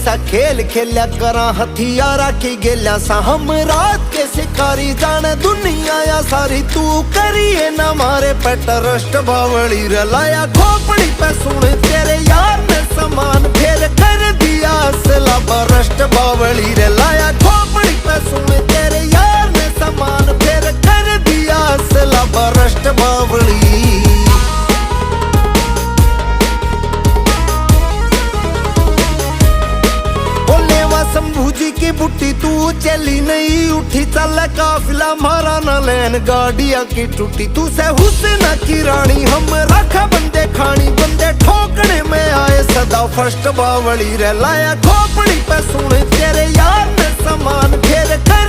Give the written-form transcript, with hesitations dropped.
सा खेल खेलिया करा हथियारा की गेलिया सा हम रात के शिकारी जाने दुनिया या सारी तू करिए ना मारे पे ट्रस्ट बावली रलाया खोपड़ी पे सुन तेरे यार ने समान फिर कर दिया असला बरस्ट बावली रलाया खोपड़ी पे सुन तेरे यार ने समान फिर कर दिया असला बरस्ट बावली। शंभू जी की बुट्टी तू चली नहीं उठी चल काफिला मारा न लैन गाड़िया की टूटी तू से हुस्न की रानी हम रखा बंदे खानी बंदे ठोकने में आए सदा फर्स्ट बावली रे लाया खोपड़ी पे सुन तेरे यार ने समान फिर कर